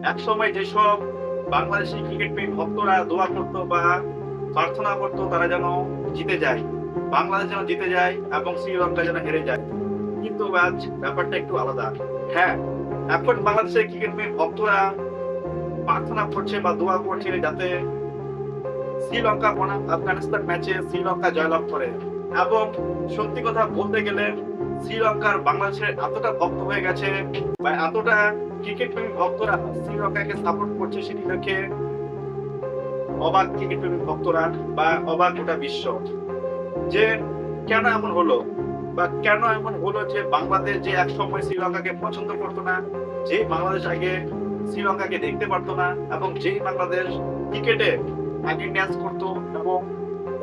একসময় যেসব বাংলাদেশি ক্রিকেট প্রেমী ভক্তরা দোয়া করতো বা প্রার্থনা করতো তারা যেন জিতে যায়, বাংলাদেশ যেন জিতে যায় এবং শ্রীলঙ্কা যেন হেরে যায়। কিন্তু আজ ব্যাপারটা একটু আলাদা। হ্যাঁ, এখন বাংলাদেশের ক্রিকেট প্রেমী ভক্তরা প্রার্থনা করছে বা দোয়া করছে যাতে শ্রীলঙ্কা বনাম আফগানিস্তান ম্যাচে শ্রীলঙ্কা জয়লাভ করে। এবং সত্যি কথা বলতে গেলে শ্রীলঙ্কার বাংলাদেশের এতটা ভক্ত হয়ে গেছে বা এতটা ক্রিকেট প্রেমী ভক্তরা শ্রীলঙ্কাকে সাপোর্ট করছে, সেটি দেখে অবাক ক্রিকেট প্রেমী ভক্তরা বা অবাক গোটা বিশ্ব যে কেন এমন হলো বা কেন এমন হলো যে বাংলাদেশ যে এক সময় শ্রীলঙ্কাকে পছন্দ করতো না, যে বাংলাদেশ আগে শ্রীলঙ্কাকে দেখতে পারতো না এবং যেই বাংলাদেশ ক্রিকেটে আগে ম্যাচ করতো এবং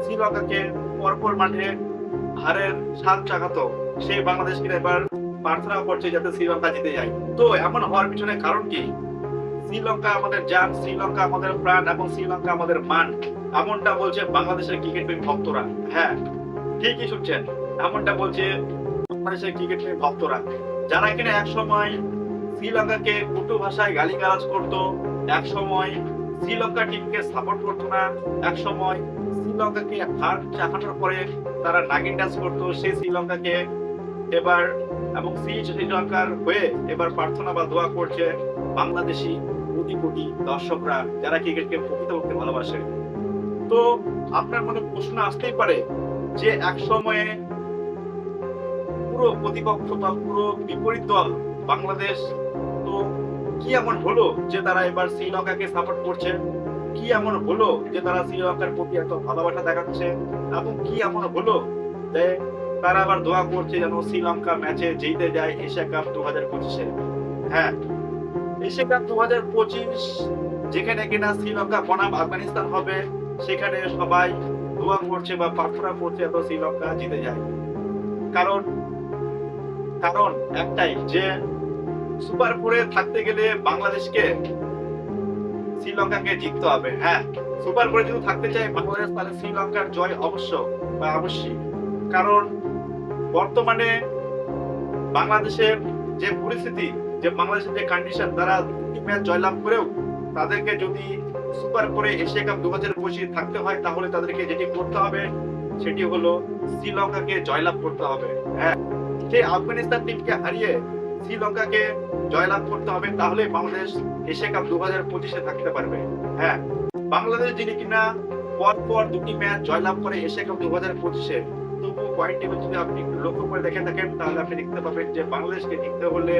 শ্রীলঙ্কাকে পরপর মাঠে হারের স্বাদ চাকাতো, সেই বাংলাদেশকে এবার প্রার্থনা করছে যাতে শ্রীলঙ্কা জিতে যায়। তো এমন হওয়ার পিছনে কারণ কি? শ্রীলঙ্কা আমাদের জান, শ্রীলঙ্কা আমাদের প্রাণ এবং শ্রীলঙ্কা আমাদের মান, এমনটা বলছে বাংলাদেশের ক্রিকেট প্রেমী ভক্তরা। হ্যাঁ, ঠিকই শুনছেন, এমনটা বলছে বাংলাদেশের ক্রিকেট প্রেমী ভক্তরা, যারা কিনা এক সময় শ্রীলঙ্কাকে কটু ভাষায় গালিগালাজ করতো, এক সময় শ্রীলঙ্কা টিমকে সাপোর্ট করতো না, এক সময় শ্রীলঙ্কাকে হার চাকানোর পরে তারা নাগিন ডান্স করতো সেই শ্রীলঙ্কাকে এবার এবং শ্রীলঙ্কার হয়ে এবার প্রার্থনা বা দোয়া করছে বাংলাদেশি কোটি কোটি দর্শকরা যারা ক্রিকেটকে প্রকৃতপক্ষে ভালোবাসে। তো আপনার মনে প্রশ্ন আসতেই পারে যে এক সময়ে পুরো প্রতিপক্ষ বা পুরো বিপরীত দল বাংলাদেশ, তো কি এমন হলো যে তারা এবার শ্রীলঙ্কাকে সাপোর্ট করছে? কি এমন হলো যে তারা শ্রীলঙ্কার প্রতি এত ভালোবাসা দেখাচ্ছে? এবং কি এমন হলো যে তারা আবার দোয়া করছে যেন শ্রীলঙ্কা ম্যাচে জিতে যায় এশিয়া কাপ 2025-এ? হ্যাঁ, এশিয়া কাপ 2025 যেখানে কিনা শ্রীলঙ্কা বনাম আফগানিস্তান হবে, সেখানে সবাই দোয়া করছে বা প্রার্থনা করছে যেন শ্রীলঙ্কা জিতে যায়। কারণ কারণ একটাই যে সুপার ফোরে থাকতে গেলে বাংলাদেশকে শ্রীলঙ্কাকে জিততে হবে। হ্যাঁ, সুপার ফোরে যদি থাকতে চায় বাংলাদেশ, তাহলে শ্রীলঙ্কার জয় অবশ্য বা অবশ্যই। কারণ বর্তমানে বাংলাদেশের যে পরিস্থিতি, যে বাংলাদেশের যে কন্ডিশন, তারা দুটি ম্যাচ জয়লাভ করেও তাদেরকে যদি সুপার ফোরে এশিয়া কাপ 2025 থাকতে হয়, তাহলে তাদেরকে যেটি করতে হবে সেটি হলো শ্রীলঙ্কাকে জয়লাভ করতে হবে। হ্যাঁ, সেই আফগানিস্তান টিমকে হারিয়ে শ্রীলঙ্কাকে জয়লাভ করতে হবে, তাহলে বাংলাদেশ এশিয়া কাপ 2025-এ থাকতে পারবে। হ্যাঁ, বাংলাদেশ যিনি কিনা পর দুটি ম্যাচ জয়লাভ করে এশিয়া কাপ 2025-এ, তবু পয়েন্ট টেবিল যদি আপনি একটু লক্ষ্য করে দেখে থাকেন, তাহলে আপনি দেখতে পাবেন যে বাংলাদেশকে জিততে হলে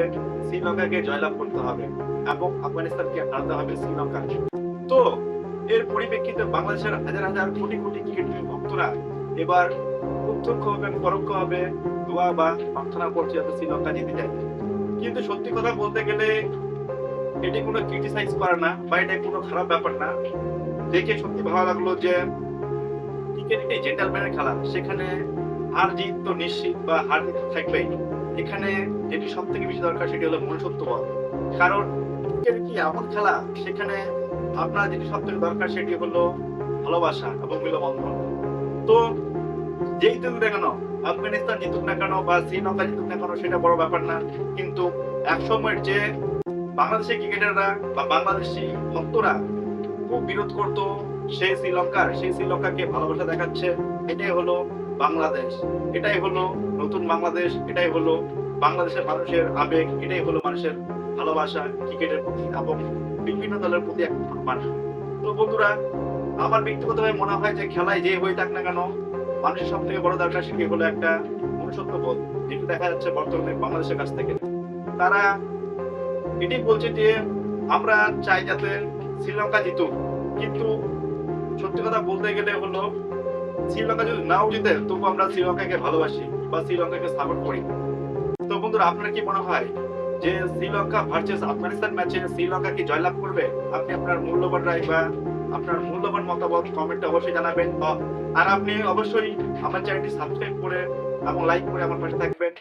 শ্রীলঙ্কাকে জয়লাভ করতে হবে এবং আফগানিস্তানকে হারাতে হবে শ্রীলঙ্কাকে। তো এর পরিপ্রেক্ষিতে বাংলাদেশের হাজার হাজার কোটি কোটি ক্রিকেট ভক্তরা এবার প্রত্যক্ষ এবং পরোক্ষ ভাবে দোয়া বা প্রার্থনা করছে যাতে শ্রীলঙ্কা জিতে যায়। কিন্তু সত্যি কথা বলতে গেলে এটি কোনো ক্রিটিসাইজ করে না বা এটা কোনো খারাপ ব্যাপার না। দেখে সত্যি ভালো লাগলো যে ক্রিকেট একটি জেন্টলম্যানের খেলা, সেখানে হার জিত তো নিশ্চিত বা হার জিত থাকবেই। এখানে যেটি সব থেকে বেশি দরকার সেটি হলো মনুষ্যত্ববোধ। কারণ ক্রিকেট কি এমন খেলা, সেখানে আপনার যেটি সব থেকে দরকার সেটি হলো ভালোবাসা এবং মিলবন্ধন। তো যেই জিতুক না কেন, আফগানিস্তান জিতুক না কেন বা শ্রীলঙ্কা জিতুক না কেন, সেটা বড় ব্যাপার না। কিন্তু এক সময়ের যে বাংলাদেশি ক্রিকেটাররা বা বাংলাদেশি ভক্তরা খুব বিরোধ করতো সেই শ্রীলঙ্কাকে ভালোবাসা দেখাচ্ছে, এটাই হলো বাংলাদেশ, এটাই হলো নতুন বাংলাদেশ, এটাই হলো বাংলাদেশের মানুষের আবেগ, এটাই হলো মানুষের ভালোবাসা ক্রিকেটের প্রতি এবং বিভিন্ন দলের প্রতি এক সম্মান। তো বন্ধুরা, আমার ব্যক্তিগতভাবে মনে হয় যে খেলায় যে হয়ে থাক না কেন, মানুষের সব থেকে বড় দরকার সেটি হলো একটা মনুষ্যত্ববোধ, যেটা দেখা যাচ্ছে বর্তমানে বাংলাদেশের কাছ থেকে। তারা এটি বলছে যে আমরা চাই যাতে শ্রীলঙ্কা জিতুক, কিন্তু সত্যি কথা বলতে গেলে হলো শ্রীলঙ্কা যদি নাও জিতে, তবু আমরা শ্রীলঙ্কাকে ভালোবাসি বা শ্রীলঙ্কাকে সাপোর্ট করি। তো বন্ধুরা, আপনার কি মনে হয় যে শ্রীলঙ্কা ভার্সেস আফগানিস্তান ম্যাচে শ্রীলঙ্কা কি জয়লাভ করবে? আপনি আপনার মূল্যবান রায় বা আপনার মূল্যবান মতামত কমেন্টে অবশ্যই জানাবেন। আর আপনি অবশ্যই আমার চ্যানেলটি সাবস্ক্রাইব করে এবং লাইক করে আমার পাশে থাকবেন।